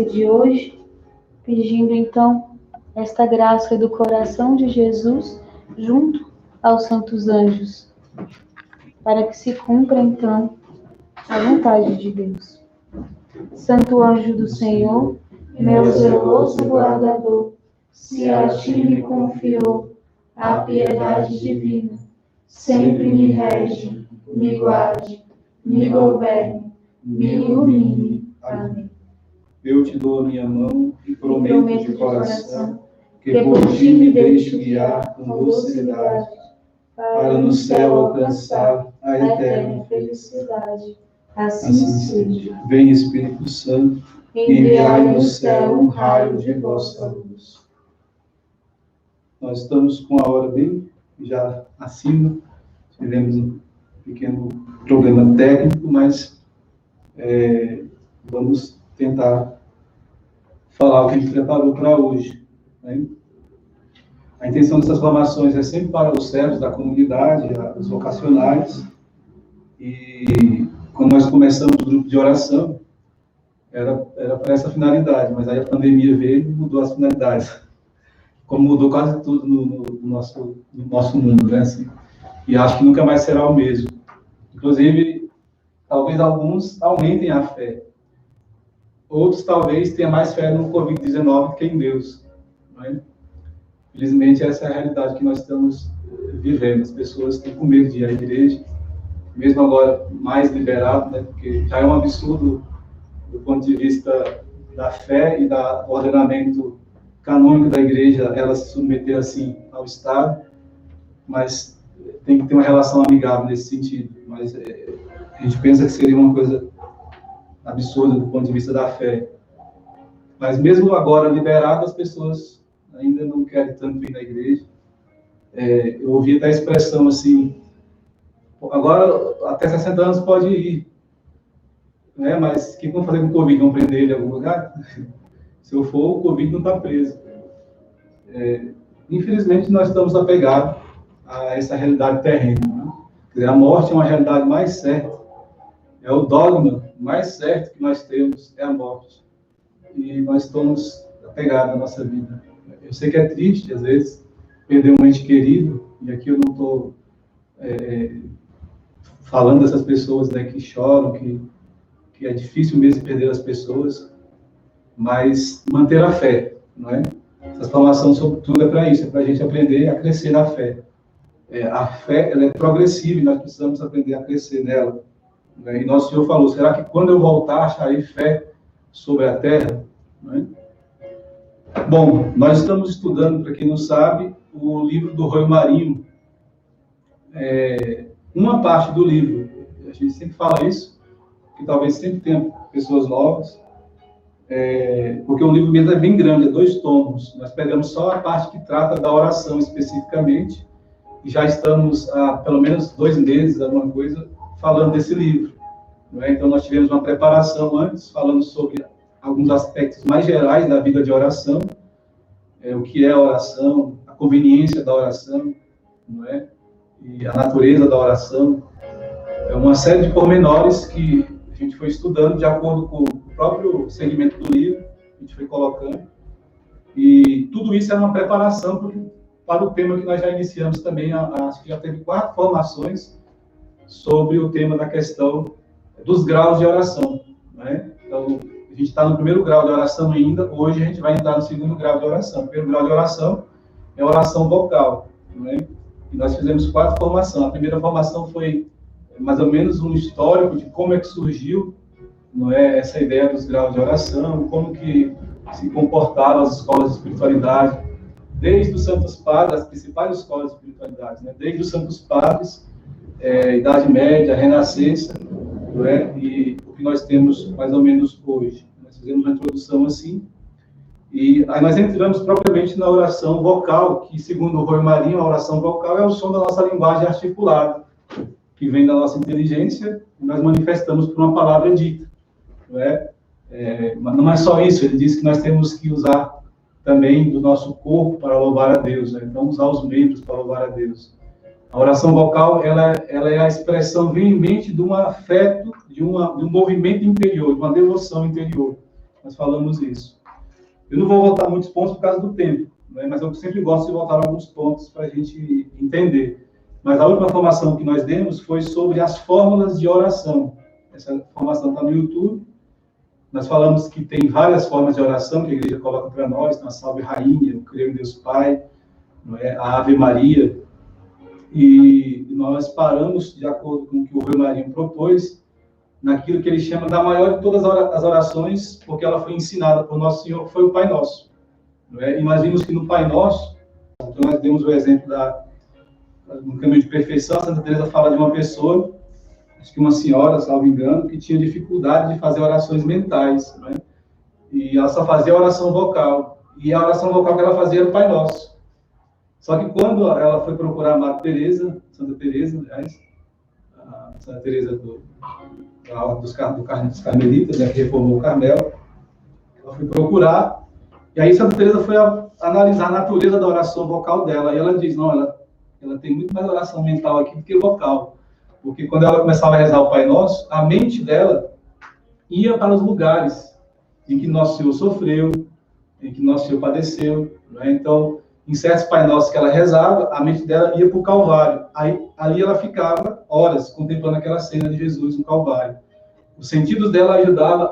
de hoje, pedindo então esta graça do coração de Jesus junto aos santos anjos, para que se cumpra então a vontade de Deus. Santo anjo do Senhor, meu zeloso guardador, se a ti me confiou a piedade divina, sempre me rege, me guarde, me governe, me ilumine. Amém. Eu te dou a minha mão e prometo de coração que por ti me deixo guiar com docilidade, para no céu alcançar a eterna felicidade. Assim seja. Vem Espírito Santo, enviai no céu um raio de vossa luz. Nós estamos com a hora bem já acima, tivemos um pequeno problema técnico, mas vamos tentar falar o que a gente preparou para hoje, né? A intenção dessas formações é sempre para os servos da comunidade, os vocacionais, e quando nós começamos o grupo de oração, era para essa finalidade, mas aí a pandemia veio e mudou as finalidades, como mudou quase tudo no nosso mundo, né? Assim, e acho que nunca mais será o mesmo. Inclusive, talvez alguns aumentem a fé, outros talvez tenham mais fé no Covid-19 do que em Deus, né? Felizmente, essa é a realidade que nós estamos vivendo. As pessoas têm com medo de ir à igreja, mesmo agora mais liberado, né? Porque já é um absurdo do ponto de vista da fé e do ordenamento canônico da igreja, ela se submeter assim ao Estado, mas tem que ter uma relação amigável nesse sentido. Mas a gente pensa que seria uma coisa absurda do ponto de vista da fé. Mas mesmo agora liberado, as pessoas ainda não querem tanto ir na igreja. Eu ouvi até a expressão assim, agora até 60 anos pode ir, né? Mas o que vão fazer com o Covid? Vão prender ele em algum lugar? Se eu for, o Covid não está preso. Infelizmente, nós estamos apegados a essa realidade terrena, né? Quer dizer, a morte é uma realidade mais certa, é o dogma mais certo que nós temos, é a morte. E nós estamos apegados à nossa vida. Eu sei que é triste, às vezes, perder um ente querido, e aqui eu não estou falando dessas pessoas, né, que choram, que é difícil mesmo perder as pessoas, mas manter a fé, não é? Essa formação, sobretudo, é para isso, é para a gente aprender a crescer na fé. A fé, ela é progressiva e nós precisamos aprender a crescer nela, né? E nosso Senhor falou, será que quando eu voltar, acharei fé sobre a terra? Não é? Bom, nós estamos estudando, para quem não sabe, o livro do Roio Marinho. Uma parte do livro, a gente sempre fala isso, que talvez sempre tenha pessoas novas, porque o livro mesmo é bem grande, é 2 tomos. Nós pegamos só a parte que trata da oração especificamente, e já estamos há pelo menos 2 meses, alguma coisa, falando desse livro, não é? Então nós tivemos uma preparação antes, falando sobre alguns aspectos mais gerais da vida de oração, o que é a oração, a conveniência da oração, não é? E a natureza da oração. É uma série de pormenores que a gente foi estudando de acordo com o próprio segmento do livro, a gente foi colocando, e tudo isso é uma preparação para o tema que nós já iniciamos também, acho que já teve 4 formações sobre o tema da questão dos graus de oração, né? Então, a gente está no primeiro grau de oração ainda, hoje a gente vai entrar no segundo grau de oração. O primeiro grau de oração é a oração vocal, né? E nós fizemos 4 formações. A primeira formação foi mais ou menos um histórico de como é que surgiu, não é, essa ideia dos graus de oração, como que se comportaram as escolas de espiritualidade, desde os Santos Padres, as principais escolas de espiritualidade, né? Desde os Santos Padres, Idade Média, Renascença, não é? E o que nós temos mais ou menos hoje. Nós fizemos uma introdução assim, e aí nós entramos propriamente na oração vocal, que segundo o Roio Marinho, a oração vocal é o som da nossa linguagem articulada, que vem da nossa inteligência, e nós manifestamos por uma palavra dita, não é? Mas não é só isso, ele diz que nós temos que usar também do nosso corpo para louvar a Deus, né? Então usar os membros para louvar a Deus. A oração vocal, ela é a expressão veemente de um afeto, de um movimento interior, de uma devoção interior. nós falamos isso. Eu não vou voltar a muitos pontos por causa do tempo, né? Mas eu sempre gosto de voltar a alguns pontos para a gente entender. Mas a última formação que nós demos foi sobre as fórmulas de oração. Essa formação está no YouTube. Nós falamos que tem várias formas de oração que a igreja coloca para nós, na Salve Rainha, o Creio em Deus Pai, não é? A Ave Maria. E nós paramos, de acordo com o que o Rui Marinho propôs, naquilo que ele chama da maior de todas as orações, porque ela foi ensinada por Nosso Senhor, que foi o Pai Nosso. Não é? E nós vimos que no Pai Nosso, então nós demos o exemplo no caminho de perfeição. A Santa Teresa fala de uma pessoa, acho que uma senhora, salvo engano, que tinha dificuldade de fazer orações mentais, não é? E ela só fazia oração vocal, e a oração vocal que ela fazia era o Pai Nosso. Só que quando ela foi procurar a Madre Teresa, Santa Teresa, aliás, a Santa Teresa da Ordem dos Carmelitas, né, que reformou o Carmelo, ela foi procurar, e aí Santa Teresa foi analisar a natureza da oração vocal dela, e ela diz, não, ela tem muito mais oração mental aqui do que vocal, porque quando ela começava a rezar o Pai Nosso, a mente dela ia para os lugares em que Nosso Senhor sofreu, em que Nosso Senhor padeceu, né? Então, em certos Pai Nossos que ela rezava, a mente dela ia para o Calvário. Aí, ali ela ficava horas contemplando aquela cena de Jesus no Calvário. Os sentidos dela ajudavam,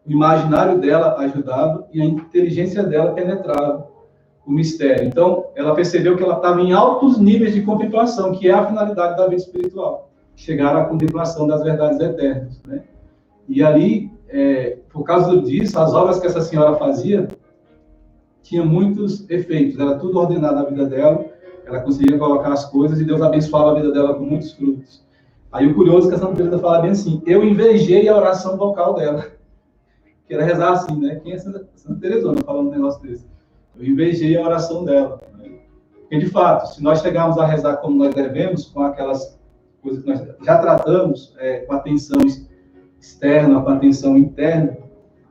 o imaginário dela ajudava e a inteligência dela penetrava o mistério. Então, ela percebeu que ela estava em altos níveis de contemplação, que é a finalidade da vida espiritual. Chegar à contemplação das verdades eternas, né? E ali, por causa disso, as obras que essa senhora fazia tinha muitos efeitos, era tudo ordenado na vida dela, ela conseguia colocar as coisas e Deus abençoava a vida dela com muitos frutos. Aí o curioso é que a Santa Teresa fala bem assim, eu invejei a oração vocal dela, que era rezar assim, né? Quem é Santa Teresona falando um negócio desse? Eu invejei a oração dela, né? Porque, de fato, se nós chegarmos a rezar como nós devemos, com aquelas coisas que nós já tratamos, com atenção externa, com atenção interna,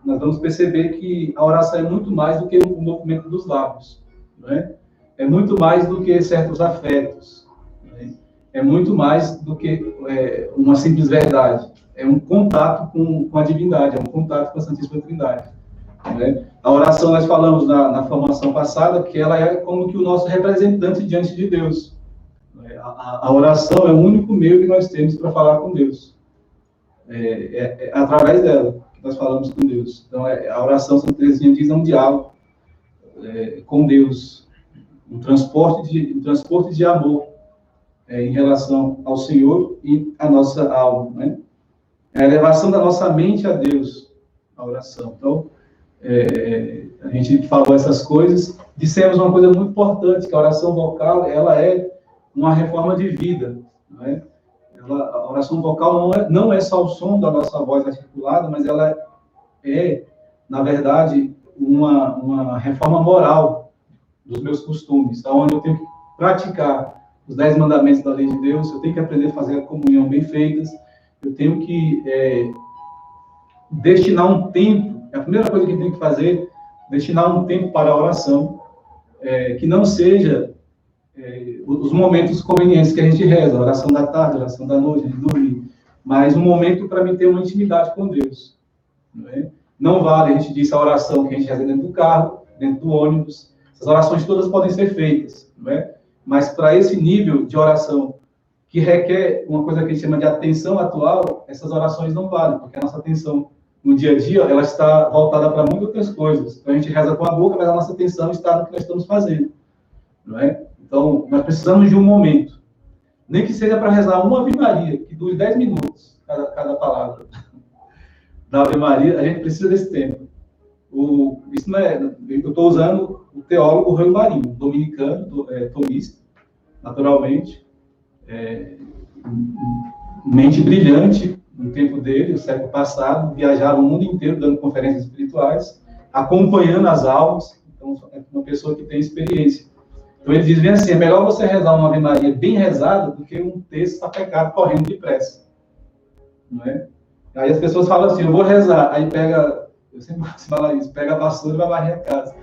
nós vamos perceber que a oração é muito mais do que o movimento dos lábios, não é? É muito mais do que certos afetos, né? É muito mais do que uma simples verdade. É um contato com a divindade, é um contato com a Santíssima Trindade, né? A oração, nós falamos na formação passada, que ela é como que o nosso representante diante de Deus. A oração é o único meio que nós temos para falar com Deus. É através dela nós falamos com Deus. Então, a oração, Santa Teresinha diz, é um diálogo com Deus, um transporte de amor em relação ao Senhor e à nossa alma, né? É a elevação da nossa mente a Deus, a oração. Então, a gente falou essas coisas, dissemos uma coisa muito importante, que a oração vocal, ela é uma reforma de vida, não é? A oração vocal não é só o som da nossa voz articulada, mas ela é, na verdade, uma reforma moral dos meus costumes, onde eu tenho que praticar os 10 mandamentos da lei de Deus, eu tenho que aprender a fazer a comunhão bem feitas, eu tenho que destinar um tempo, a primeira coisa que eu tenho que fazer, destinar um tempo para a oração, que não seja os momentos convenientes que a gente reza, a oração da tarde, a oração da noite, de dormir, mas um momento para mim ter uma intimidade com Deus. Não vale, a gente disse, a oração que a gente reza dentro do carro, dentro do ônibus, essas orações todas podem ser feitas, não é? Mas para esse nível de oração que requer uma coisa que a gente chama de atenção atual, essas orações não valem, porque a nossa atenção no dia a dia, ela está voltada para muitas outras coisas. Então a gente reza com a boca, mas a nossa atenção está no que nós estamos fazendo, não é? Então, nós precisamos de um momento, nem que seja para rezar uma Ave Maria, que dure 10 minutos, cada palavra da Ave Maria, a gente precisa desse tempo. Isso não é, eu estou usando o teólogo Rui Marinho, dominicano, tomista, naturalmente, mente brilhante, no tempo dele, no século passado, viajava o mundo inteiro dando conferências espirituais, acompanhando as aulas, então é uma pessoa que tem experiência. Então ele diz bem assim, é melhor você rezar uma Ave Maria bem rezada do que um texto sapecado correndo depressa. Não é? Aí as pessoas falam assim, eu vou rezar, aí pega, eu sempre gosto de falar isso, pega a vassoura e vai varrer a casa.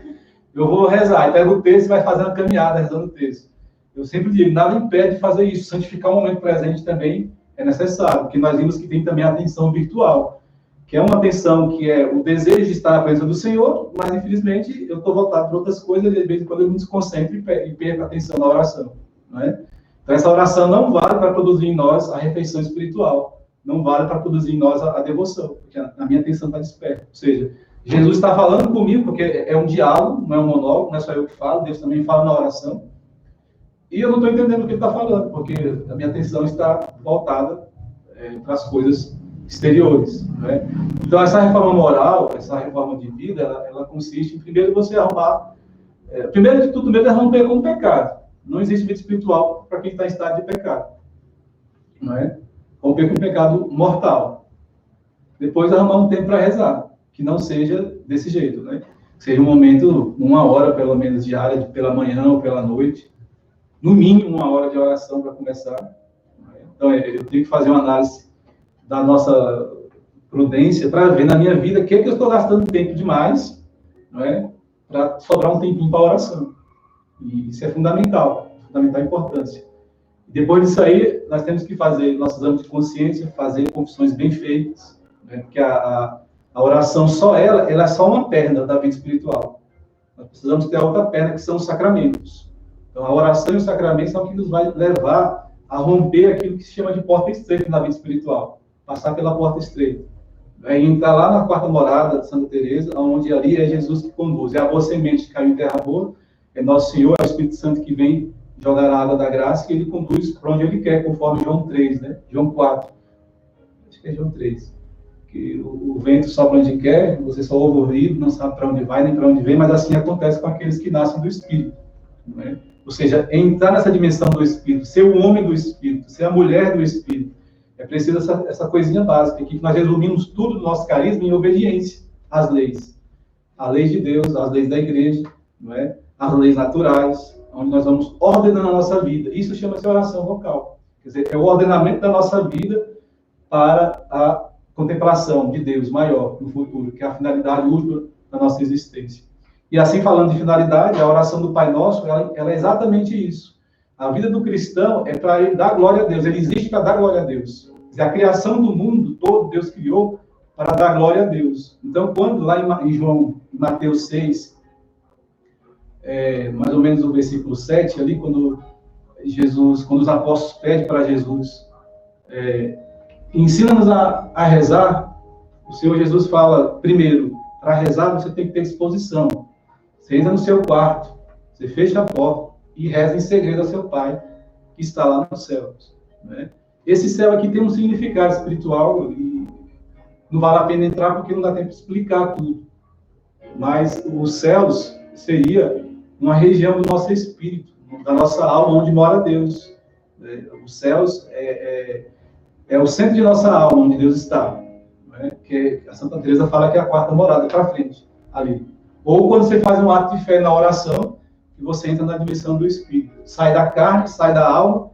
Eu vou rezar, aí pega o texto e vai fazer uma caminhada rezando o texto. Eu sempre digo, nada impede de fazer isso, santificar o momento presente também é necessário, porque nós vimos que tem também a atenção virtual, que é uma tensão que é o desejo de estar na presença do Senhor, mas infelizmente eu estou voltado para outras coisas e de vez em quando eu me desconcentro e perco a atenção na oração, não é? Então essa oração não vale para produzir em nós a refeição espiritual, não vale para produzir em nós a devoção, porque a minha atenção está desperta. Ou seja, Jesus está falando comigo, porque é um diálogo, não é um monólogo, não é só eu que falo, Deus também fala na oração, e eu não estou entendendo o que ele está falando, porque a minha atenção está voltada para as coisas exteriores, né? Então, essa reforma moral, essa reforma de vida, ela consiste em, primeiro, você arrumar... primeiro de tudo mesmo é romper com o pecado. Não existe vida espiritual para quem está em estado de pecado. Não é? Romper com o pecado mortal. Depois, arrumar um tempo para rezar, que não seja desse jeito, né? Seja um momento, 1 hora, pelo menos, diária, pela manhã ou pela noite. No mínimo, 1 hora de oração para começar. Então, eu tenho que fazer uma análise da nossa prudência para ver na minha vida o que é que eu estou gastando tempo demais, não é? Para sobrar um tempinho para a oração. E isso é fundamental importância. E depois disso aí, nós temos que fazer nosso exame de consciência, fazer confissões bem feitas, né? Porque a oração só ela é só uma perna da vida espiritual. Nós precisamos ter a outra perna, que são os sacramentos. Então, a oração e os sacramentos são o que nos vai levar a romper aquilo que se chama de porta estreita na vida espiritual. Passar pela porta estreita. E entrar lá na quarta morada de Santa Teresa, onde ali é Jesus que conduz. É a boa semente que caiu em terra boa, é Nosso Senhor, é o Espírito Santo que vem jogar a água da graça, e ele conduz para onde ele quer, conforme João 3, né? João 4. Acho que é João 3. Que o vento sopra onde quer, você só ouve o ruído, não sabe para onde vai nem para onde vem, mas assim acontece com aqueles que nascem do Espírito. Não é? Ou seja, entrar nessa dimensão do Espírito, ser o homem do Espírito, ser a mulher do Espírito, é preciso essa coisinha básica aqui, que nós resumimos tudo do nosso carisma em obediência às leis. A lei de Deus, as leis da igreja, não é? As leis naturais, onde nós vamos ordenando a nossa vida. Isso chama-se oração vocal. Quer dizer, é o ordenamento da nossa vida para a contemplação de Deus maior no futuro, que é a finalidade última da nossa existência. E assim, falando de finalidade, a oração do Pai Nosso, ela é exatamente isso. A vida do cristão é para ele dar glória a Deus. Ele existe para dar glória a Deus. A criação do mundo todo, Deus criou para dar glória a Deus. Então, quando lá em Mateus 6, mais ou menos o versículo 7, ali, quando os apóstolos pedem para Jesus, ensina-nos a rezar, o Senhor Jesus fala, primeiro, para rezar você tem que ter disposição. Você entra no seu quarto, você fecha a porta e reza em segredo ao seu Pai, que está lá nos céus. Né? Esse céu aqui tem um significado espiritual e não vale a pena entrar porque não dá tempo de explicar tudo. Mas os céus seria uma região do nosso espírito, da nossa alma, onde mora Deus. Os céus é o centro de nossa alma, onde Deus está. Né? Que a Santa Teresa fala que é a quarta morada, para frente, ali. Ou quando você faz um ato de fé na oração, e você entra na dimensão do Espírito. Sai da carne, sai da alma,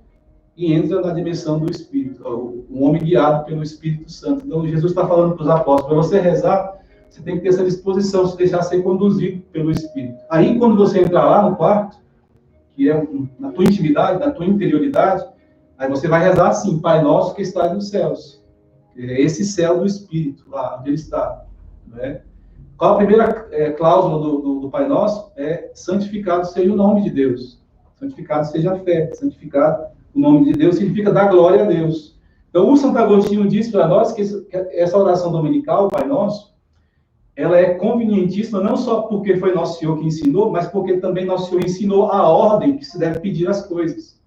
e entra na dimensão do Espírito. O homem guiado pelo Espírito Santo. Então, Jesus está falando para os apóstolos, para você rezar, você tem que ter essa disposição, se deixar ser conduzido pelo Espírito. Aí, quando você entrar lá no quarto, que é na tua intimidade, na tua interioridade, aí você vai rezar assim, Pai Nosso que está nos céus. É esse céu do Espírito, lá onde ele está. Né? Qual a primeira cláusula do Pai Nosso? É santificado seja o nome de Deus. Santificado seja a fé. Santificado o nome de Deus significa dar glória a Deus. Então, o Santo Agostinho diz para nós que essa oração dominical, o Pai Nosso, ela é convenientíssima, não só porque foi Nosso Senhor que ensinou, mas porque também Nosso Senhor ensinou a ordem que se deve pedir as coisas.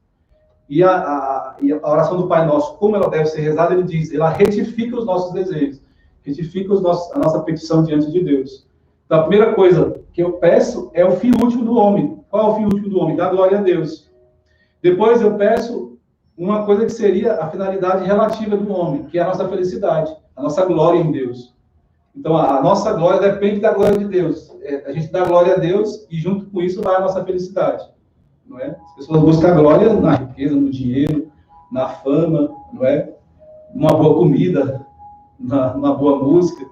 E a oração do Pai Nosso, como ela deve ser rezada, ele diz, ela retifica os nossos desejos, retifica a nossa petição diante de Deus. Então, a primeira coisa que eu peço é o fim último do homem. Qual é o fim último do homem? Dar glória a Deus. Depois eu peço uma coisa que seria a finalidade relativa do homem, que é a nossa felicidade, a nossa glória em Deus. Então, a nossa glória depende da glória de Deus. A gente dá glória a Deus e, junto com isso, vai a nossa felicidade. Não é? As pessoas buscam a glória na riqueza, no dinheiro, na fama, não é? Numa boa comida, numa boa música.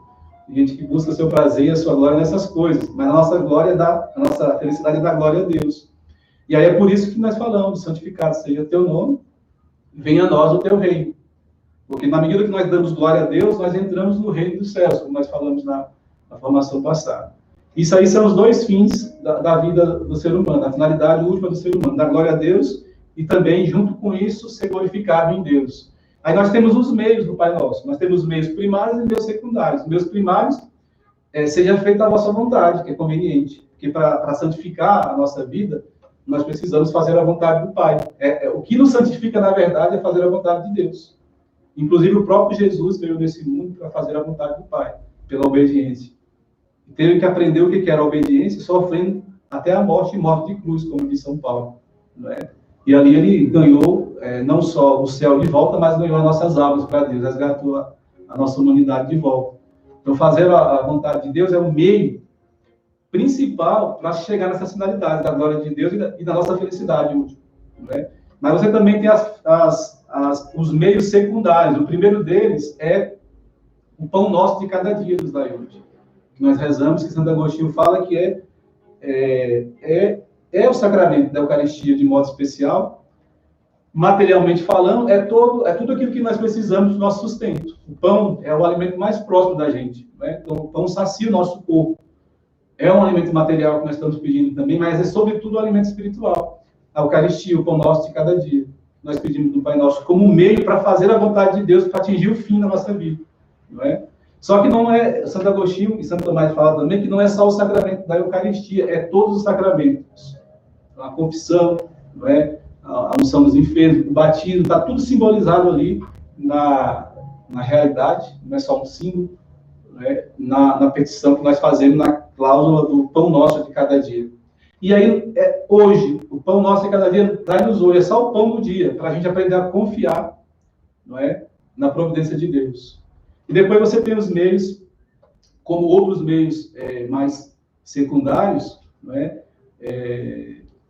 Tem gente que busca o seu prazer e a sua glória nessas coisas. Mas a nossa glória a nossa felicidade é da glória a Deus. E aí é por isso que nós falamos, santificado seja teu nome, venha a nós o teu reino. Porque na medida que nós damos glória a Deus, nós entramos no reino dos céus, como nós falamos na formação passada. Isso aí são os dois fins da vida do ser humano, a finalidade última do ser humano, dar glória a Deus e também, junto com isso, ser glorificado em Deus. Aí nós temos os meios do Pai Nosso. Nós temos meios primários e meios secundários. Os meios primários, seja feita a vossa vontade, que é conveniente. Porque para santificar a nossa vida, nós precisamos fazer a vontade do Pai. O que nos santifica, na verdade, é fazer a vontade de Deus. Inclusive, o próprio Jesus veio nesse mundo para fazer a vontade do Pai, pela obediência. E teve que aprender o que era a obediência, sofrendo até a morte e morte de cruz, como diz São Paulo. Não é? E ali ele ganhou não só o céu de volta, mas ganhou as nossas almas para Deus, resgatou a nossa humanidade de volta. Então, fazer a vontade de Deus é o meio principal para chegar nessa finalidade da glória de Deus e da nossa felicidade última. Não é? Mas você também tem os meios secundários. O primeiro deles é o pão nosso de cada dia dos dai hoje. Que nós rezamos, que Santo Agostinho fala que é o sacramento da Eucaristia de modo especial. Materialmente falando, é tudo aquilo que nós precisamos do nosso sustento. O pão é o alimento mais próximo da gente. Né? Então, o pão sacia o nosso corpo. É um alimento material que nós estamos pedindo também, mas é sobretudo o alimento espiritual. A Eucaristia, o pão nosso de cada dia. Nós pedimos do Pai Nosso como meio para fazer a vontade de Deus, para atingir o fim da nossa vida. Não é? Só que não é, Santo Agostinho e Santo Tomás falam também, que não é só o sacramento da Eucaristia, é todos os sacramentos. A confissão, não é? A unção dos enfermos, o batismo, está tudo simbolizado ali na realidade, não é só um símbolo, né? Na petição que nós fazemos na cláusula do pão nosso de cada dia. E aí, hoje, o pão nosso de cada dia, dá-nos hoje, é só o pão do dia, para a gente aprender a confiar, não é? Na providência de Deus. E depois você tem os meios, como outros meios mais secundários, não é?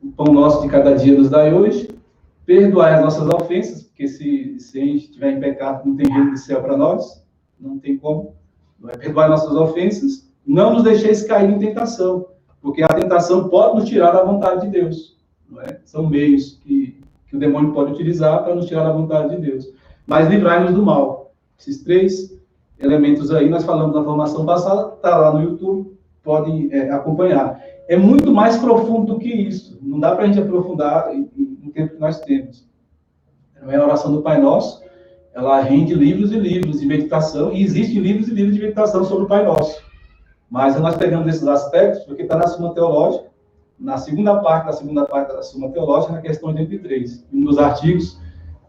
O pão nosso de cada dia nos dai hoje, perdoar as nossas ofensas, porque se a gente estiver em pecado, não tem jeito de céu para nós, não tem como, não é? Perdoar nossas ofensas, não nos deixeis cair em tentação, porque a tentação pode nos tirar da vontade de Deus, não é? São meios que o demônio pode utilizar para nos tirar da vontade de Deus, mas livrai-nos do mal. Esses três elementos aí, nós falamos na formação passada, está lá no YouTube, podem acompanhar. É muito mais profundo do que isso. Não dá para a gente aprofundar no tempo que nós temos. Não é a oração do Pai Nosso, ela rende livros e livros de meditação, e existem livros e livros de meditação sobre o Pai Nosso. Mas nós pegamos esses aspectos, porque está na Suma Teológica, na segunda parte da Suma Teológica, na questão 83. Um dos artigos,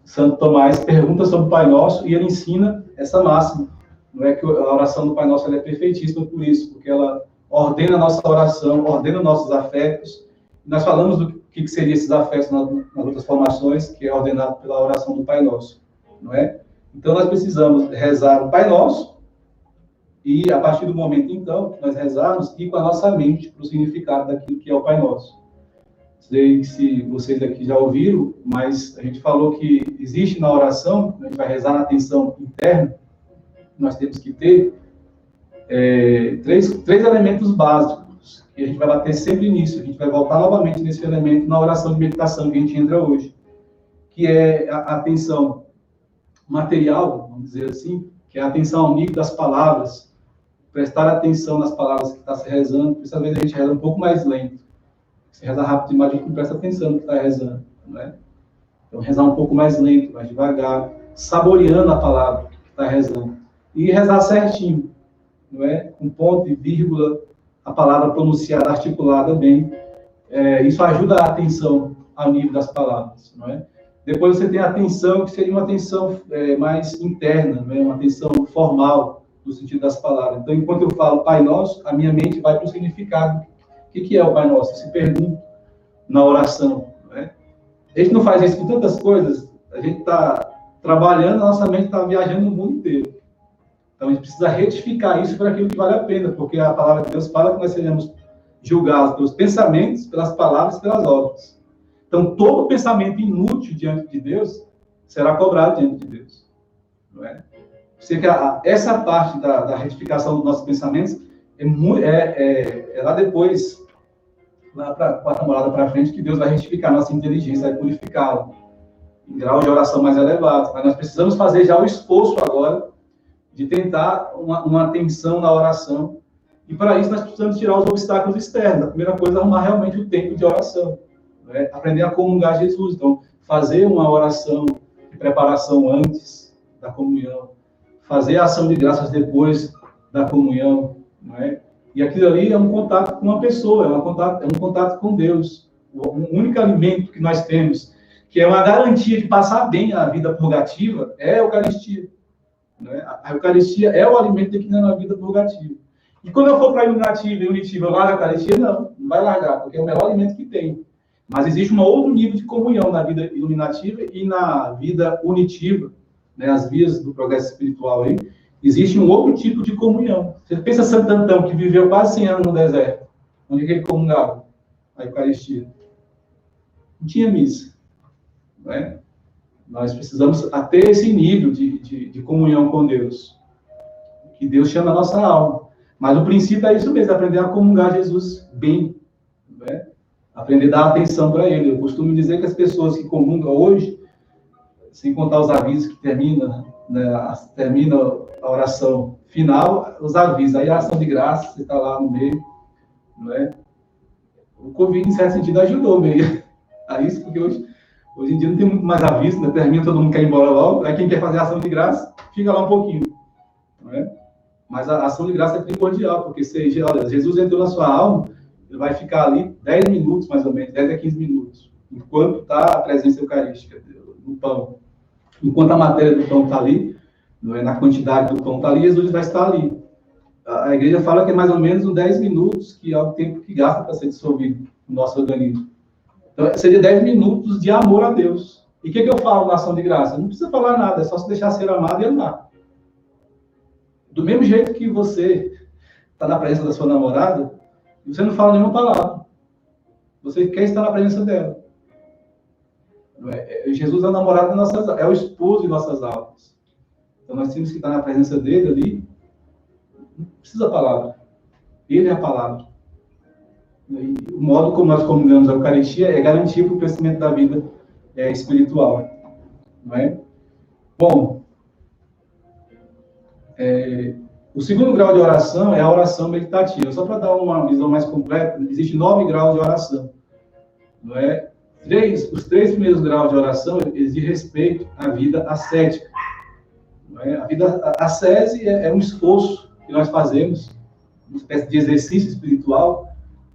Santo Tomás pergunta sobre o Pai Nosso, e ele ensina essa máxima. Não é que a oração do Pai Nosso ela é perfeitíssima por isso, porque ela ordena a nossa oração, ordena nossos afetos. Nós falamos do que seriam esses afetos nas outras formações, que é ordenado pela oração do Pai Nosso, não é? Então, nós precisamos rezar o Pai Nosso e, a partir do momento, então, que nós rezarmos, ir com a nossa mente para o significado daquilo que é o Pai Nosso. Sei se vocês aqui já ouviram, mas a gente falou que existe na oração, a gente vai rezar na atenção interna, nós temos que ter três elementos básicos, que a gente vai bater sempre nisso, a gente vai voltar novamente nesse elemento na oração de meditação que a gente entra hoje, que é a atenção material, vamos dizer assim, que é a atenção ao nível das palavras, prestar atenção nas palavras que está se rezando, por isso às vezes a gente reza um pouco mais lento. Se reza rápido demais, a gente não presta atenção no que está rezando, não é? Então, rezar um pouco mais lento, mais devagar, saboreando a palavra que está rezando. E rezar certinho, não é? Com ponto e vírgula, a palavra pronunciada, articulada bem. Isso ajuda a atenção ao nível das palavras, não é? Depois você tem a atenção, que seria uma atenção mais interna, não é? Uma atenção formal, no sentido das palavras. Então, enquanto eu falo Pai Nosso, a minha mente vai para o significado. O que é o Pai Nosso? Eu se pergunto na oração, não é? A gente não faz isso com tantas coisas, a gente está trabalhando, a nossa mente está viajando no mundo inteiro. Então, a gente precisa retificar isso para aquilo que vale a pena, porque a palavra de Deus fala que nós seremos julgados pelos pensamentos, pelas palavras e pelas obras. Então, todo pensamento inútil diante de Deus será cobrado diante de Deus. Não é? Essa parte da retificação dos nossos pensamentos é lá depois, lá para a quarta morada para frente, que Deus vai retificar a nossa inteligência, vai purificá-la. em grau de oração mais elevado. Mas nós precisamos fazer já o esforço agora de tentar uma atenção na oração. E para isso nós precisamos tirar os obstáculos externos. A primeira coisa é arrumar realmente o tempo de oração. Né? Aprender a comungar Jesus. Então, fazer uma oração de preparação antes da comunhão. Fazer a ação de graças depois da comunhão. Né? E aquilo ali é um contato com uma pessoa, é um contato com Deus. O único alimento que nós temos, que é uma garantia de passar bem a vida purgativa, é a Eucaristia. Né? A Eucaristia é o alimento que dá na vida purgativa. E quando eu for para a iluminativa e unitiva, eu largo a Eucaristia? Não vai largar, porque é o melhor alimento que tem. Mas existe um outro nível de comunhão na vida iluminativa e na vida unitiva, né? As vias do progresso espiritual aí. Existe um outro tipo de comunhão. Você pensa Santo Antão, que viveu quase 100 anos no deserto. Onde ele comungava? A Eucaristia. Não tinha missa. Não é? Nós precisamos ter esse nível de comunhão com Deus. Que Deus chama a nossa alma. Mas o princípio é isso mesmo, aprender a comungar Jesus bem. Não é? Aprender a dar atenção para Ele. Eu costumo dizer que as pessoas que comungam hoje, sem contar os avisos que termina a oração final, os avisos, aí a ação de graça, você está lá no meio, não é? O Covid, em certo sentido, ajudou meio a isso, porque hoje em dia não tem muito mais aviso, né? Termina, todo mundo quer ir embora logo, aí quem quer fazer a ação de graça, fica lá um pouquinho, não é? Mas a ação de graça é primordial, porque olha, Jesus entrou na sua alma, ele vai ficar ali 10 minutos, mais ou menos, 10 a 15 minutos, enquanto está a presença eucarística no pão. Enquanto a matéria do pão está ali, não é, na quantidade do pão está ali, Jesus vai estar ali. A igreja fala que é mais ou menos uns 10 minutos, que é o tempo que gasta para ser dissolvido no nosso organismo. Então, seria 10 minutos de amor a Deus. E o que eu falo na ação de graça? Não precisa falar nada, é só se deixar ser amado e andar. Do mesmo jeito que você está na presença da sua namorada, você não fala nenhuma palavra. Você quer estar na presença dela. Jesus é o namorado de nossas almas, é o esposo de nossas almas. Então nós temos que estar na presença dele ali. Não precisa palavra. Ele é a palavra. E o modo como nós comungamos a Eucaristia é garantia para o crescimento da vida espiritual. Não é? Bom, o segundo grau de oração é a oração meditativa. Só para dar uma visão mais completa, existem 9 graus de oração. Não é? Os 3 primeiros graus de oração, eles dizem respeito à vida ascética. Não é? A vida ascese é um esforço que nós fazemos, uma espécie de exercício espiritual,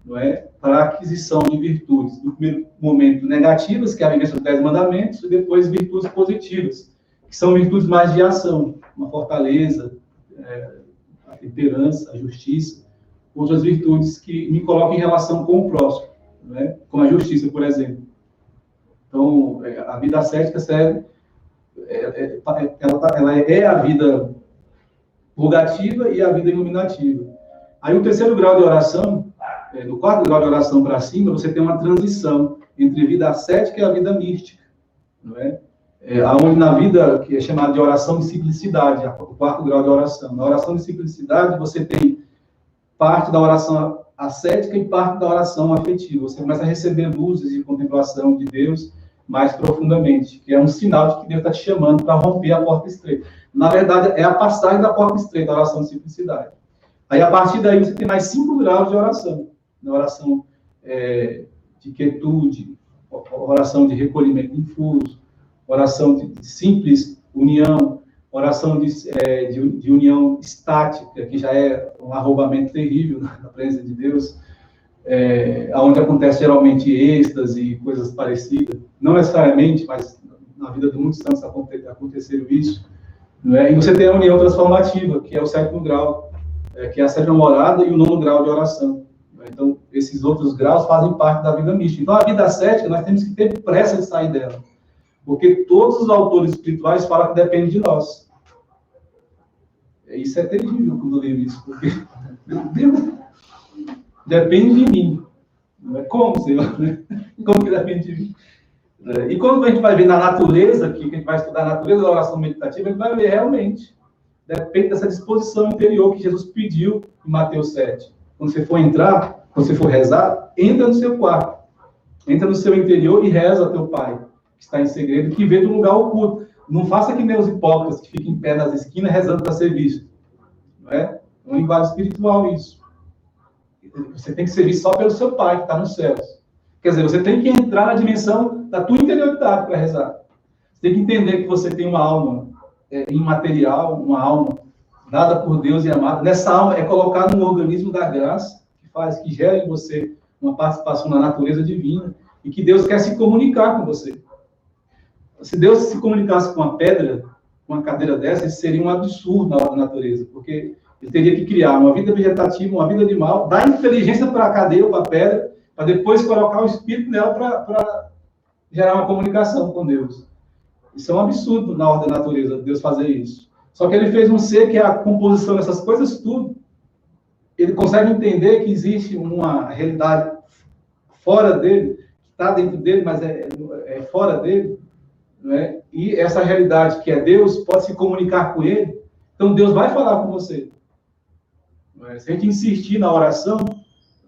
não é? Para a aquisição de virtudes. No primeiro momento, negativas, que é a vivência dos 10 mandamentos, e depois virtudes positivas, que são virtudes mais de ação, uma fortaleza, a temperança, a justiça, outras virtudes que me colocam em relação com o próximo, não é? Como a justiça, por exemplo. Então, a vida ascética serve, ela é a vida purgativa e a vida iluminativa. Aí, o terceiro grau de oração, do quarto grau de oração para cima, você tem uma transição entre a vida ascética e a vida mística, não é? Onde na vida, que é chamada de oração de simplicidade, o quarto grau de oração. Na oração de simplicidade, você tem parte da oração ascética e parte da oração afetiva. Você começa a receber luzes de contemplação de Deus mais profundamente, que é um sinal de que Deus está te chamando para romper a porta estreita. Na verdade, é a passagem da porta estreita, a oração de simplicidade. Aí, a partir daí, você tem mais 5 graus de oração. Na oração de quietude, oração de recolhimento difuso, oração de simples união, oração de união estática, que já é um arrombamento terrível na presença de Deus, onde acontece geralmente êxtase e coisas parecidas. Não necessariamente, mas na vida de muitos santos aconteceram isso. Não é? E você tem a união transformativa, que é o 7º grau, que é a 7ª morada e o 9º grau de oração. Então, esses outros graus fazem parte da vida mística. Então, a vida ascética, nós temos que ter pressa de sair dela. Porque todos os autores espirituais falam que depende de nós. Isso é terrível quando eu leio isso, porque, meu Deus, depende de mim. Como, Senhor? Como que depende de mim? E quando a gente vai ver na natureza, que a gente vai estudar a natureza da oração meditativa, a gente vai ver realmente. Depende dessa disposição interior que Jesus pediu em Mateus 7. Quando você for entrar, quando você for rezar, entra no seu quarto. Entra no seu interior e reza ao teu Pai, que que está em segredo, que vê do lugar oculto. Não faça que nem os hipócritas que ficam em pé nas esquinas rezando para ser visto. Não é? É uma linguagem espiritual isso. Você tem que ser visto só pelo seu Pai, que está nos céus. Quer dizer, você tem que entrar na dimensão da tua interioridade para rezar. Você tem que entender que você tem uma alma imaterial, uma alma dada por Deus e amada. Nessa alma é colocado um organismo da graça, que gera em você uma participação na natureza divina, e que Deus quer se comunicar com você. Se Deus se comunicasse com uma pedra, com uma cadeira dessa, isso seria um absurdo na natureza, porque ele teria que criar uma vida vegetativa, uma vida animal, dar inteligência para a cadeira, para a pedra, para depois colocar o espírito nela para gerar uma comunicação com Deus. Isso é um absurdo na ordem da natureza, Deus fazer isso. Só que ele fez um ser que é a composição dessas coisas tudo. Ele consegue entender que existe uma realidade fora dele, que está dentro dele, mas é fora dele, né? E essa realidade que é Deus pode se comunicar com ele. Então Deus vai falar com você. Se a gente insistir na oração,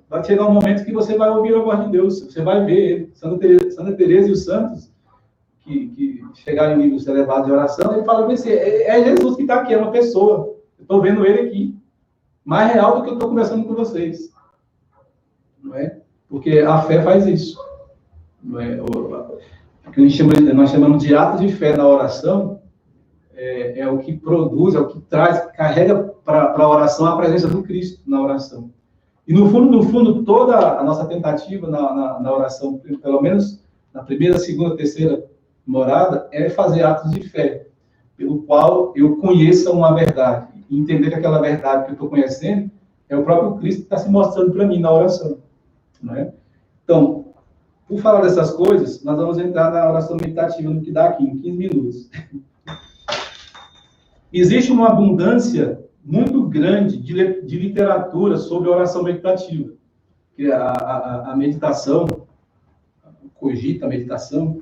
vai chegar um momento que você vai ouvir a voz de Deus, você vai ver ele. Santa Teresa e os santos que chegaram em níveis elevados de oração, ele fala assim, é Jesus que está aqui, é uma pessoa. Eu estou vendo ele aqui. Mais real do que eu estou conversando com vocês. Não é? Porque a fé faz isso. Não é? O que nós chamamos de atos de fé na oração é o que produz, é o que traz, carrega para a oração a presença do Cristo na oração. E no fundo, toda a nossa tentativa na oração, pelo menos na primeira, segunda, terceira morada, é fazer atos de fé, pelo qual eu conheça uma verdade. E entender que aquela verdade que eu estou conhecendo é o próprio Cristo que está se mostrando para mim na oração. Não é? Então, por falar dessas coisas, nós vamos entrar na oração meditativa, no que dá aqui, em 15 minutos. Existe uma abundância muito grande de literatura sobre oração meditativa. Que a meditação, cogita a meditação,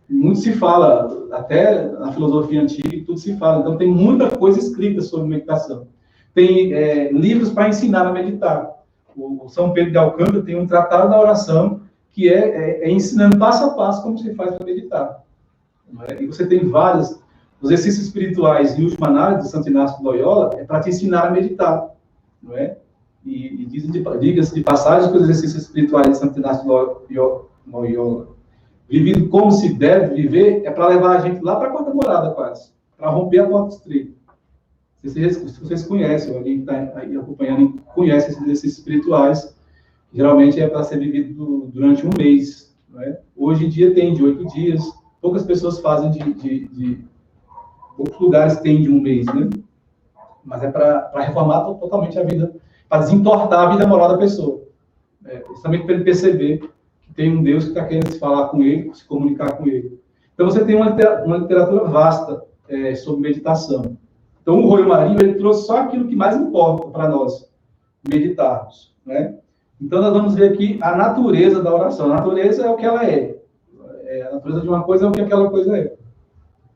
muito se fala, até na filosofia antiga, tudo se fala. Então, tem muita coisa escrita sobre meditação. Tem livros para ensinar a meditar. O São Pedro de Alcântara tem um tratado da oração que é ensinando passo a passo como se faz para meditar. E você tem vários. Os exercícios espirituais, em última análise, de Santo Inácio de Loyola, é para te ensinar a meditar. Não é? E diga-se de passagem que os exercícios espirituais de Santo Inácio de Loyola, vivido como se deve viver, é para levar a gente lá para a quarta morada, quase. Para romper a porta estreita. Se vocês conhecem, alguém que está aí acompanhando, conhece esses exercícios espirituais, geralmente é para ser vivido durante um mês. Não é? Hoje em dia tem de 8 dias, poucas pessoas fazem poucos lugares têm de um mês, né? Mas é para reformar totalmente a vida, para desentortar a vida moral da pessoa. Justamente para ele perceber que tem um Deus que está querendo se falar com ele, se comunicar com ele. Então você tem uma literatura vasta sobre meditação. Então o Rui Marinho, ele trouxe só aquilo que mais importa para nós meditarmos, né? Então nós vamos ver aqui a natureza da oração. A natureza é o que ela é. A natureza de uma coisa é o que aquela coisa é.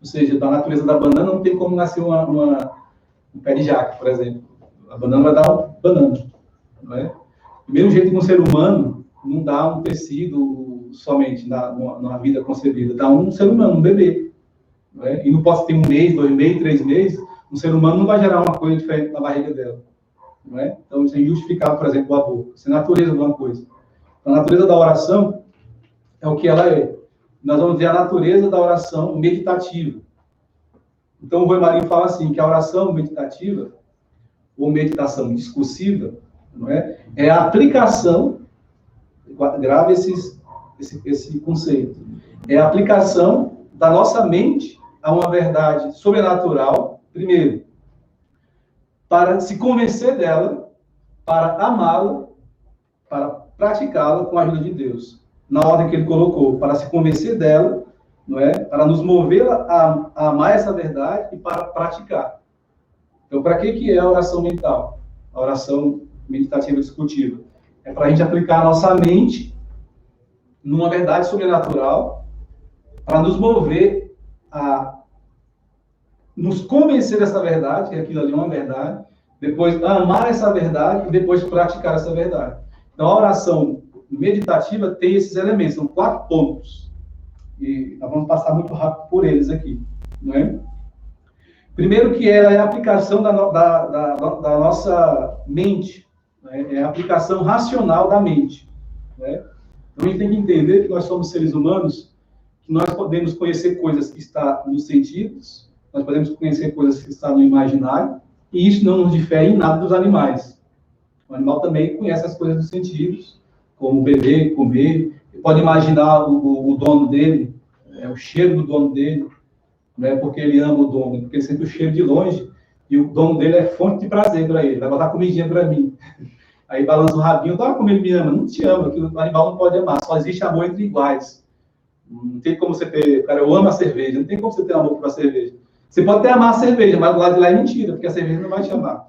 Ou seja, da natureza da banana não tem como nascer um pé de jaca, por exemplo. A banana vai dar uma banana. Não é? Do mesmo jeito que um ser humano não dá um tecido somente numa vida concebida. Dá um ser humano, um bebê. Não é? E não posso ter 1 mês, 2 meses, 3 meses. Um ser humano não vai gerar uma coisa diferente na barriga dela. Não é? Então, isso é injustificável, por exemplo, o aborto. Isso é a natureza de uma coisa. A natureza da oração é o que ela é. Nós vamos ver a natureza da oração meditativa. Então, o Rui Marinho fala assim, que a oração meditativa, ou meditação discursiva, não é a aplicação, grave esse conceito, é a aplicação da nossa mente a uma verdade sobrenatural, primeiro, para se convencer dela, para amá-la, para praticá-la com a ajuda de Deus. Na ordem que ele colocou, para se convencer dela, não é? Para nos mover a amar essa verdade e para praticar. Então, para que é a oração mental? A oração meditativa discutiva? É para a gente aplicar a nossa mente numa verdade sobrenatural, para nos mover a nos convencer dessa verdade, que aquilo ali é uma verdade, depois amar essa verdade e depois praticar essa verdade. Então, a oração meditativa tem esses elementos, são 4 pontos. e nós vamos passar muito rápido por eles aqui, não é? Primeiro que ela é a aplicação da nossa mente, né? É a aplicação racional da mente, né? Então, a gente tem que entender que nós somos seres humanos, que nós podemos conhecer coisas que estão nos sentidos, nós podemos conhecer coisas que estão no imaginário, e isso não nos difere em nada dos animais. O animal também conhece as coisas dos sentidos, como beber, comer, ele pode imaginar o dono dele, o cheiro do dono dele, não é porque ele ama o dono, porque ele sente o cheiro de longe, e o dono dele é fonte de prazer para ele, vai botar comidinha para mim. Aí balança o rabinho, como ele me ama. Não te ama, que o animal não pode amar, só existe amor entre iguais. Não tem como você ter, cara, eu amo a cerveja, não tem como você ter amor por a cerveja. Você pode até amar a cerveja, mas do lado de lá é mentira, porque a cerveja não vai te amar.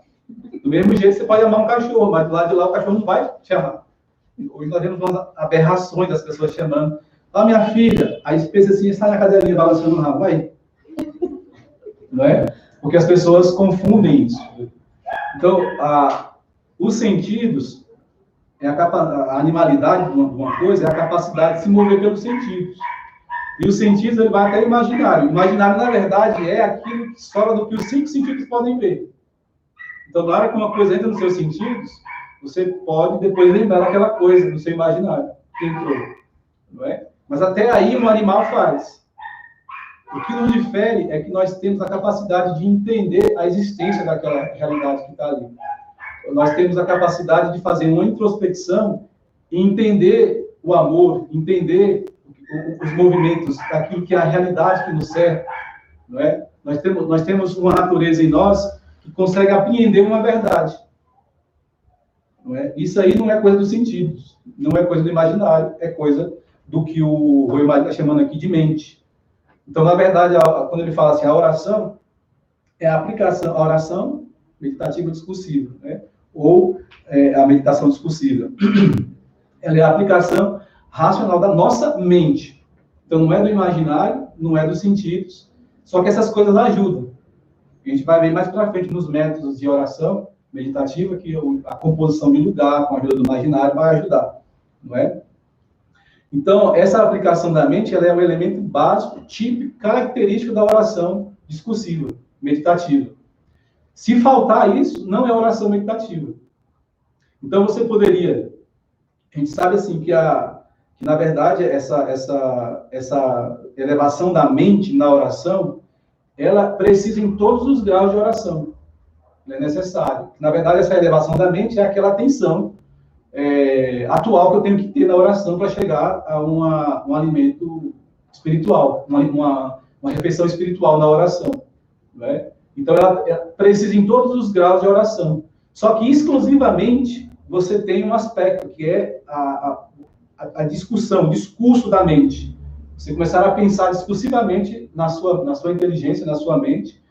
Do mesmo jeito, você pode amar um cachorro, mas do lado de lá o cachorro não vai te amar. Hoje nós vemos umas aberrações das pessoas chamando, minha filha, aí pensa assim, sai na cadelinha balançando o rabo, aí. Não é? Porque as pessoas confundem isso. Então, os sentidos, a animalidade de uma coisa é a capacidade de se mover pelos sentidos. E os sentidos, ele vai até o imaginário. O imaginário, na verdade, é aquilo que sobra do que os 5 sentidos podem ver. Então, na hora que uma coisa entra nos seus sentidos, você pode depois lembrar daquela coisa no seu imaginário que entrou. Não é? Mas até aí, um animal faz. O que nos difere é que nós temos a capacidade de entender a existência daquela realidade que está ali. Nós temos a capacidade de fazer uma introspecção e entender o amor, entender os movimentos daquilo que é a realidade que nos serve, não é? Nós temos uma natureza em nós que consegue apreender uma verdade, não é? Isso aí não é coisa dos sentidos, não é coisa do imaginário, é coisa do que o Rui está chamando aqui de mente. Então, na verdade, quando ele fala assim, a oração é a aplicação, a oração meditativa discursiva, né? Ou a meditação discursiva. Ela é a aplicação racional da nossa mente. Então, não é do imaginário, não é dos sentidos, só que essas coisas ajudam. A gente vai ver mais para frente nos métodos de oração meditativa que a composição de lugar, com a ajuda do imaginário, vai ajudar, não é? Então, essa aplicação da mente, ela é um elemento básico, típico, característico da oração discursiva, meditativa. Se faltar isso, não é oração meditativa. Então, você poderia... A gente sabe, assim, que na verdade, essa elevação da mente na oração, ela precisa em todos os graus de oração. Ela é necessário. Na verdade, essa elevação da mente é aquela atenção atual que eu tenho que ter na oração para chegar a um alimento espiritual, uma refeição espiritual na oração. Né? Então, ela precisa em todos os graus de oração. Só que, exclusivamente, você tem um aspecto que é a discussão, o discurso da mente. Você começar a pensar discursivamente na sua inteligência, na sua mente,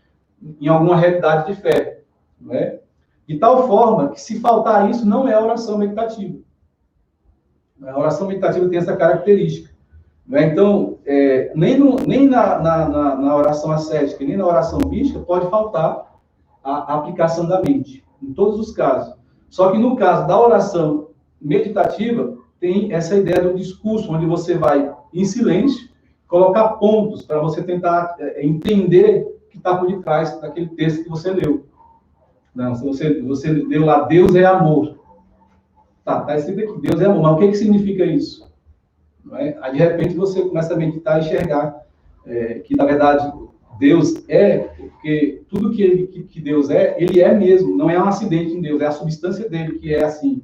em alguma realidade de fé. Não é? De tal forma que, se faltar isso, não é oração meditativa. A oração meditativa tem essa característica. Não é? Então, nem na oração ascética, nem na oração mística, pode faltar a aplicação da mente, em todos os casos. Só que, no caso da oração meditativa, tem essa ideia do discurso, onde você vai, em silêncio, colocar pontos para você tentar entender o que está por detrás daquele texto que você leu. Não, se você leu lá, Deus é amor. Tá escrito aqui, Deus é amor. Mas o que significa isso? Não é? Aí, de repente, você começa a meditar e enxergar que, na verdade, Deus porque tudo que Deus ele é mesmo. Não é um acidente em Deus, é a substância dele que é assim.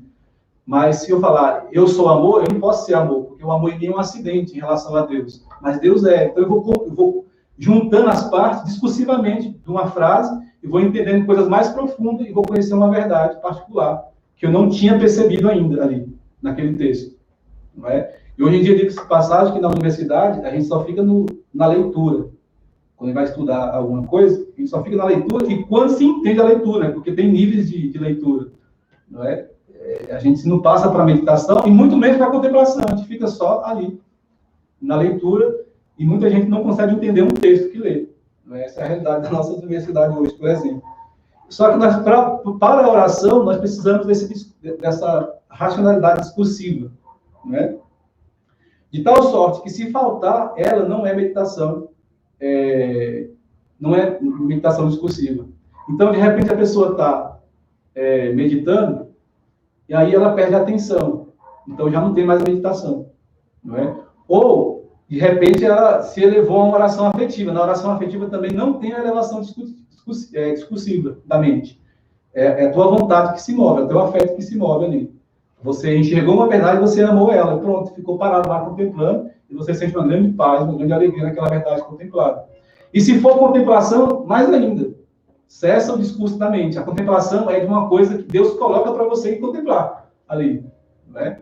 Mas se eu falar, eu sou amor, eu não posso ser amor, porque o amor é um acidente em relação a Deus. Mas Deus é. Então, eu vou juntando as partes discursivamente de uma frase e vou entendendo coisas mais profundas e vou conhecer uma verdade particular que eu não tinha percebido ainda ali, naquele texto. Não é? E hoje em dia, digo essa passagem que na universidade a gente só fica na leitura. Quando a gente vai estudar alguma coisa, a gente só fica na leitura e quando se entende a leitura, porque tem níveis de leitura. Não é? A gente não passa para a meditação e muito menos para a contemplação. A gente fica só ali, na leitura, e muita gente não consegue entender um texto que lê. Essa é a realidade da nossa universidade hoje, por exemplo. Só que para a oração, nós precisamos dessa racionalidade discursiva. Né? De tal sorte que, se faltar, ela não é meditação, não é meditação discursiva. Então, de repente, a pessoa está meditando, e aí ela perde a atenção. Então, já não tem mais a meditação. Não é? Ou, de repente, ela se elevou a uma oração afetiva. Na oração afetiva também não tem a elevação discursiva da mente. É a tua vontade que se move, é o teu afeto que se move ali. Você enxergou uma verdade, você amou ela, e pronto, ficou parado lá contemplando, e você sente uma grande paz, uma grande alegria naquela verdade contemplada. E se for contemplação, mais ainda, cessa o discurso da mente. A contemplação é de uma coisa que Deus coloca para você contemplar ali, né?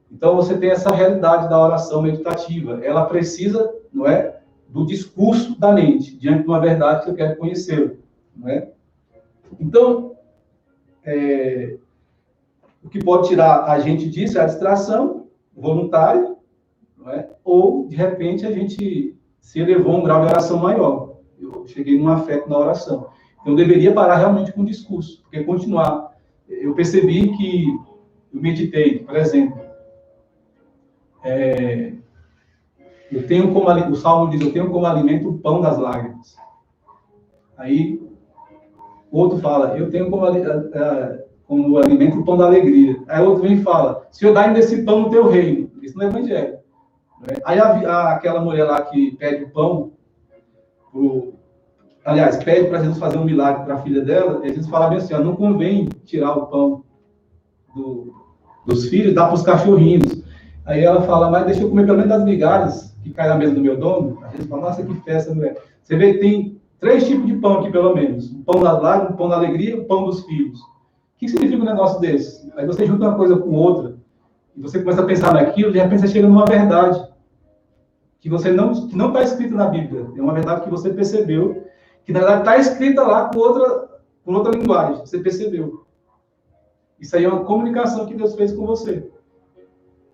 Então, você tem essa realidade da oração meditativa. Ela precisa, não é, do discurso da mente, diante de uma verdade que eu quero conhecer, não é? Então, o que pode tirar a gente disso é a distração voluntária, não é? Ou, de repente, a gente se elevou a um grau de oração maior. Eu cheguei num afeto na oração. Então, eu deveria parar realmente com o discurso, porque continuar. Eu percebi que eu meditei, por exemplo, eu tenho como, o Salmo diz, eu tenho como alimento o pão das lágrimas. Aí, outro fala, eu tenho como alimento o pão da alegria. Aí outro vem e fala, se eu dar ainda esse pão no teu reino. Isso não é evangelho. Aí aquela mulher lá que pede o pão, aliás, pede para Jesus fazer um milagre para a filha dela, e Jesus fala bem assim, não convém tirar o pão dos filhos e dar para os cachorrinhos. Aí ela fala, mas deixa eu comer pelo menos das migalhas que caem na mesa do meu dono. Aí Jesus fala, nossa, que festa, mulher. Você vê que tem 3 tipos de pão aqui, pelo menos. O pão das lágrimas, o pão da alegria e o pão dos filhos. O que significa um negócio desse? Aí você junta uma coisa com outra, e você começa a pensar naquilo, e de repente você chega numa verdade que não está escrita na Bíblia. É uma verdade que você percebeu, que na verdade está escrita lá com outra linguagem. Você percebeu. Isso aí é uma comunicação que Deus fez com você,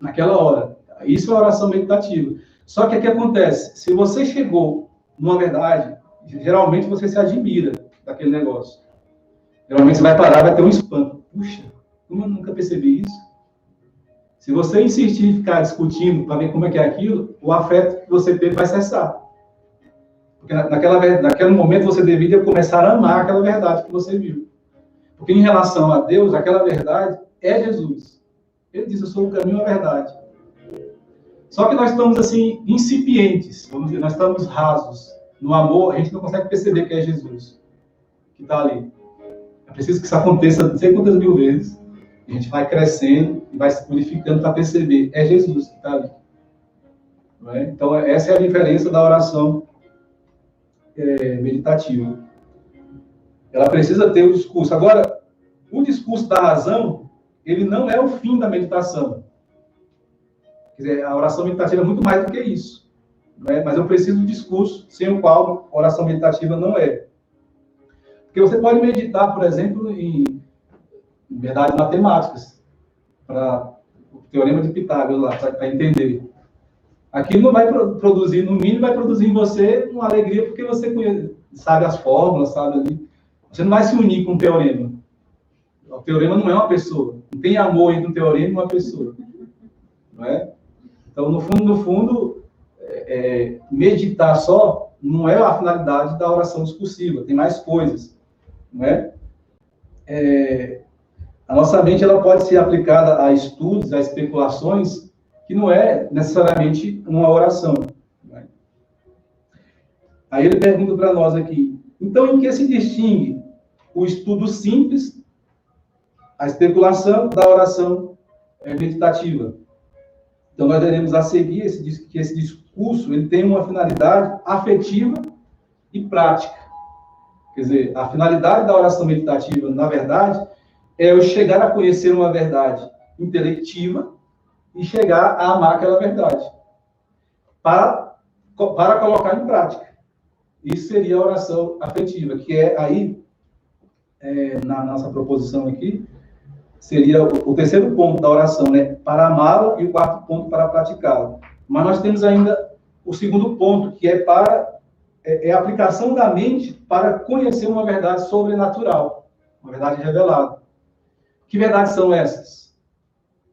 naquela hora. Isso é oração meditativa. Só que o que acontece? Se você chegou numa verdade, geralmente você se admira daquele negócio. Geralmente você vai parar, vai ter um espanto. Puxa, como eu nunca percebi isso? Se você insistir em ficar discutindo para ver como é que é aquilo, o afeto que você teve vai cessar. Porque naquele momento você deveria começar a amar aquela verdade que você viu. Porque em relação a Deus, aquela verdade é Jesus. Ele diz, eu sou o caminho e a verdade. Só que nós estamos assim, incipientes, vamos dizer, nós estamos rasos. No amor, a gente não consegue perceber que é Jesus que está ali. É preciso que isso aconteça não sei quantas mil vezes. A gente vai crescendo e vai se purificando para perceber. É Jesus que está ali. Não é? Então, essa é a diferença da oração meditativa. Ela precisa ter o discurso. Agora, o discurso da razão, ele não é o fim da meditação. Quer dizer, a oração meditativa é muito mais do que isso. Não é? Mas eu preciso do discurso, sem o qual a oração meditativa não é. Porque você pode meditar, por exemplo, em verdades matemáticas, para o teorema de Pitágoras lá, para entender. Aquilo não vai produzir, no mínimo, vai produzir em você uma alegria, porque você sabe as fórmulas, sabe ali. Você não vai se unir com um teorema. O teorema não é uma pessoa. Não tem amor entre um teorema e uma pessoa. Não é? Então, no fundo, meditar só não é a finalidade da oração discursiva. Tem mais coisas. Não é? A nossa mente ela pode ser aplicada a estudos, a especulações, que não é necessariamente uma oração. Né? Aí ele pergunta para nós aqui, então em que se distingue o estudo simples, a especulação, da oração meditativa? Então nós devemos a seguir que esse discurso ele tem uma finalidade afetiva e prática. Quer dizer, a finalidade da oração meditativa, na verdade, é eu chegar a conhecer uma verdade intelectiva e chegar a amar aquela verdade, para colocar em prática. Isso seria a oração afetiva, que é aí, na nossa proposição aqui, seria o terceiro ponto da oração, né? Para amá-lo, e o quarto ponto para praticá-lo. Mas nós temos ainda o segundo ponto, que é a aplicação da mente para conhecer uma verdade sobrenatural, uma verdade revelada. Que verdades são essas?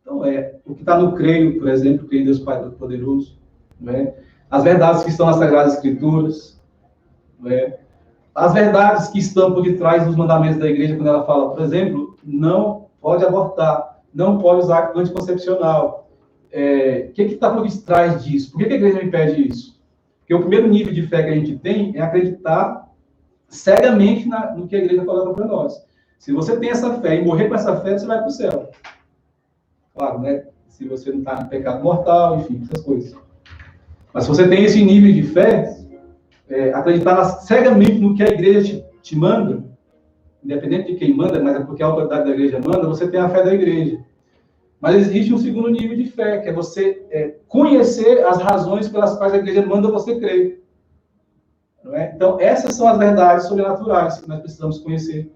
Então, o que está no creio, por exemplo, creio em Deus Pai Todo-Poderoso, né? As verdades que estão nas Sagradas Escrituras, né? As verdades que estão por detrás dos mandamentos da igreja, quando ela fala, por exemplo, não pode abortar, não pode usar anticoncepcional. O que está por detrás disso? Por que a igreja me pede isso? Porque o primeiro nível de fé que a gente tem é acreditar cegamente no que a igreja coloca para nós. Se você tem essa fé e morrer com essa fé, você vai para o céu. Claro, né? Se você não está em pecado mortal, enfim, essas coisas. Mas se você tem esse nível de fé, acreditar cegamente no que a igreja te manda, independente de quem manda, mas é porque a autoridade da igreja manda, você tem a fé da igreja. Mas existe um segundo nível de fé, que é você conhecer as razões pelas quais a igreja manda você crer. Não é? Então, essas são as verdades sobrenaturais que nós precisamos conhecer,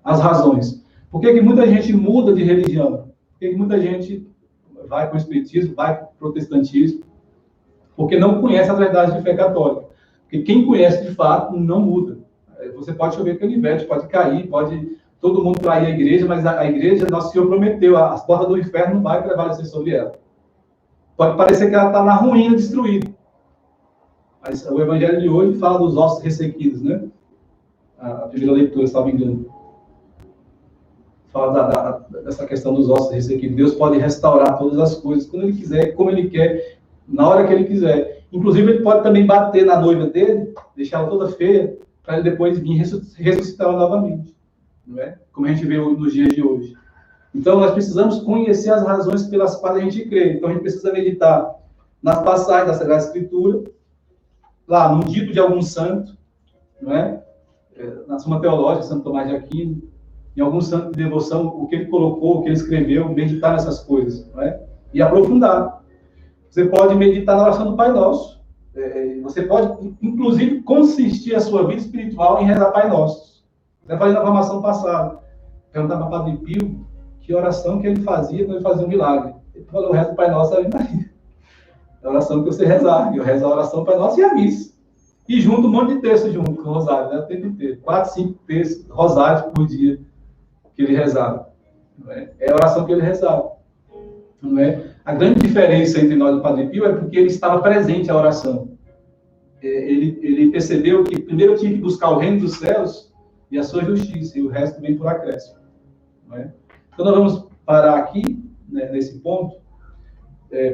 as razões. Por que muita gente muda de religião? Por que muita gente vai para o espiritismo, vai para o protestantismo? Porque não conhece as verdades de fé católica. Porque quem conhece de fato não muda. Você pode chover canivete, pode cair, pode todo mundo trair a igreja, mas a igreja, Nosso Senhor prometeu, as portas do inferno não vai prevalecer sobre ela. Pode parecer que ela está na ruína, destruída. Mas o evangelho de hoje fala dos ossos ressequidos, né? A primeira leitura, se não me engano. Fala dessa questão dos ossos ressequidos. Deus pode restaurar todas as coisas quando Ele quiser, como Ele quer, na hora que Ele quiser. Inclusive, Ele pode também bater na noiva dele, deixar ela toda feia, para Ele depois vir ressuscitar ela novamente. Não é? Como a gente vê nos dias de hoje. Então, nós precisamos conhecer as razões pelas quais a gente crê. Então, a gente precisa meditar nas passagens da Sagrada Escritura, lá no dito de algum santo, não é? Na Suma Teológica, Santo Tomás de Aquino, em algum santo de devoção, o que ele colocou, o que ele escreveu, meditar nessas coisas, não é? E aprofundar. Você pode meditar na oração do Pai Nosso. Você pode, inclusive, consistir a sua vida espiritual em rezar Pai Nosso. Eu falei na formação passada, perguntava para o Padre Pio que oração que ele fazia quando ele fazia um milagre. Ele falou, o rezo do Pai Nosso é a oração que você rezar. Eu rezo a oração do Pai Nosso e a missa. E junto um monte de texto junto com o rosário, né? O tempo inteiro. 4, 5 textos, rosários por dia que ele rezava. Não é? É a oração que ele rezava. Não é? A grande diferença entre nós e o Padre Pio é porque ele estava presente à oração. Ele percebeu que primeiro eu tinha que buscar o reino dos céus e a sua justiça, e o resto vem por acréscimo. Não é? Então nós vamos parar aqui, né, nesse ponto,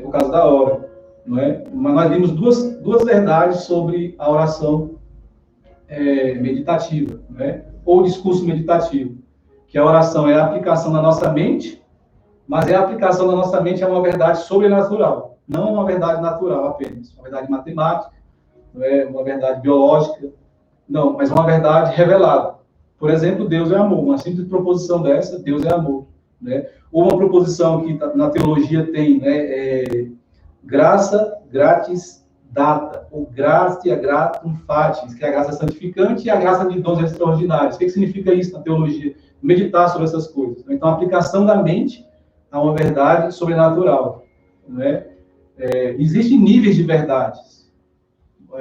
por causa da hora. Não é? Mas nós vimos duas verdades sobre a oração meditativa, não é? Ou discurso meditativo, que a oração é a aplicação na nossa mente, mas a aplicação na nossa mente é uma verdade sobrenatural, não uma verdade natural apenas, uma verdade matemática, não é? Uma verdade biológica, não, mas uma verdade revelada. Por exemplo, Deus é amor, uma simples proposição dessa, Deus é amor, né? Ou uma proposição que na teologia tem, né, graça, gratis, data, ou gratia, gratum, fatis, que é a graça santificante e a graça de dons extraordinários. O que significa isso na teologia? Meditar sobre essas coisas. Então, a aplicação da mente a uma verdade sobrenatural. Né? Existem níveis de verdades.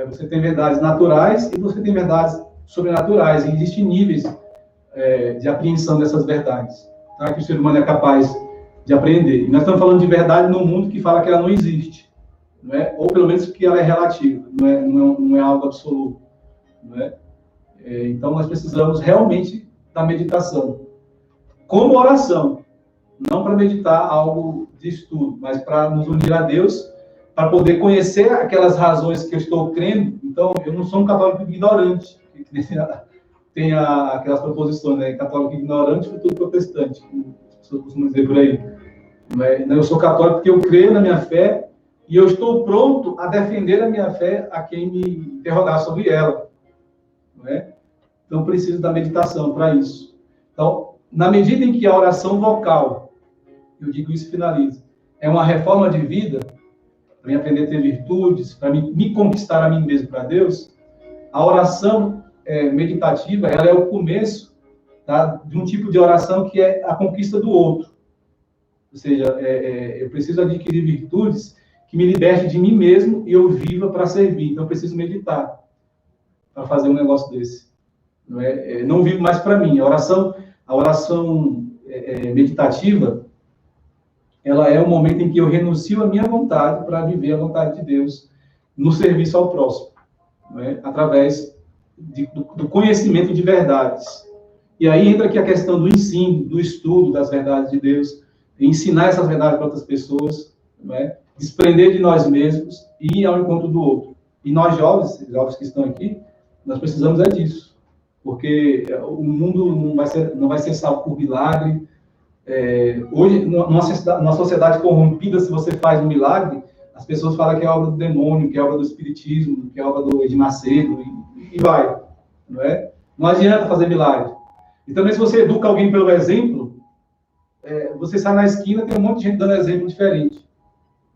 Você tem verdades naturais e você tem verdades sobrenaturais. E existem níveis de apreensão dessas verdades, tá? Que o ser humano é capaz de aprender. E nós estamos falando de verdade no mundo que fala que ela não existe, não é? Ou pelo menos que ela é relativa, não é algo absoluto, não é? Então nós precisamos realmente da meditação, como oração, não para meditar algo de estudo, mas para nos unir a Deus, para poder conhecer aquelas razões que eu estou crendo. Então eu não sou um católico ignorante, tem aquelas proposições, né? Católico ignorante, futuro protestante, eu costumo dizer por aí. Eu sou católico porque eu creio na minha fé e eu estou pronto a defender a minha fé a quem me interrogar sobre ela. Não é? Então, preciso da meditação para isso. Então, na medida em que a oração vocal, eu digo isso e finalizo, é uma reforma de vida, para me aprender a ter virtudes, para me conquistar a mim mesmo para Deus, a oração meditativa, ela é o começo, tá, de um tipo de oração que é a conquista do outro. Ou seja, eu preciso adquirir virtudes que me libertem de mim mesmo e eu viva para servir. Então, eu preciso meditar para fazer um negócio desse. Não vivo mais para mim. A oração meditativa, ela é o momento em que eu renuncio a minha vontade para viver a vontade de Deus. no serviço ao próximo, não é? Através do conhecimento de verdades. E aí entra aqui a questão do ensino, do estudo das verdades de Deus, ensinar essas verdades para outras pessoas, não é? Desprender de nós mesmos e ir ao encontro do outro. E nós jovens que estão aqui, nós precisamos disso, porque o mundo não vai ser salvo por milagre. Hoje, numa sociedade corrompida, se você faz um milagre, as pessoas falam que é obra do demônio, que é obra do espiritismo, que é obra do Edir Macedo, e vai, não é? Não adianta fazer milagre. E também, se você educa alguém pelo exemplo, você sai na esquina, tem um monte de gente dando exemplo diferente.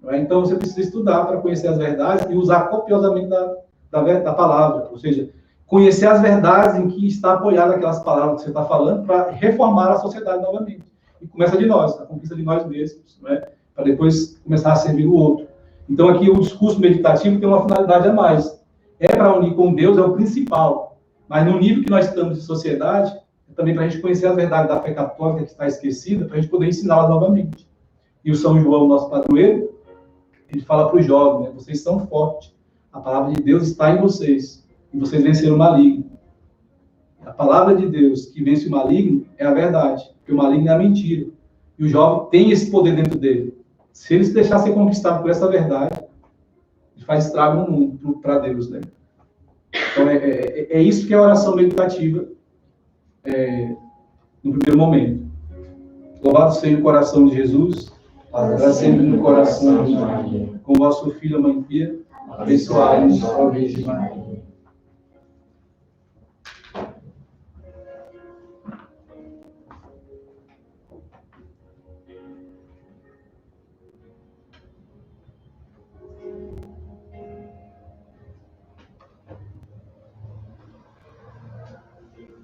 Não é? Então, você precisa estudar para conhecer as verdades e usar copiosamente da palavra. Ou seja, conhecer as verdades em que está apoiada aquelas palavras que você está falando para reformar a sociedade novamente. E começa de nós, a conquista de nós mesmos, não é? Para depois começar a servir o outro. Então, aqui, o discurso meditativo tem uma finalidade a mais. É para unir com Deus, é o principal. Mas no nível que nós estamos de sociedade, é também para a gente conhecer a verdade da fé católica que está esquecida, para a gente poder ensiná-la novamente. E o São João, nosso padroeiro, ele fala para os jovens, né? Vocês são fortes. A palavra de Deus está em vocês. E vocês venceram o maligno. A palavra de Deus que vence o maligno é a verdade. Porque o maligno é a mentira. E o jovem tem esse poder dentro dele. Se ele se deixar ser conquistado por essa verdade, ele faz estrago no mundo para Deus, né? Então, é isso que é a oração meditativa no primeiro momento. Louvado seja o coração de Jesus, para sempre no coração de Maria. Com vosso Filho, a Mãe Pia, abençoai-nos, ó Virgem Maria.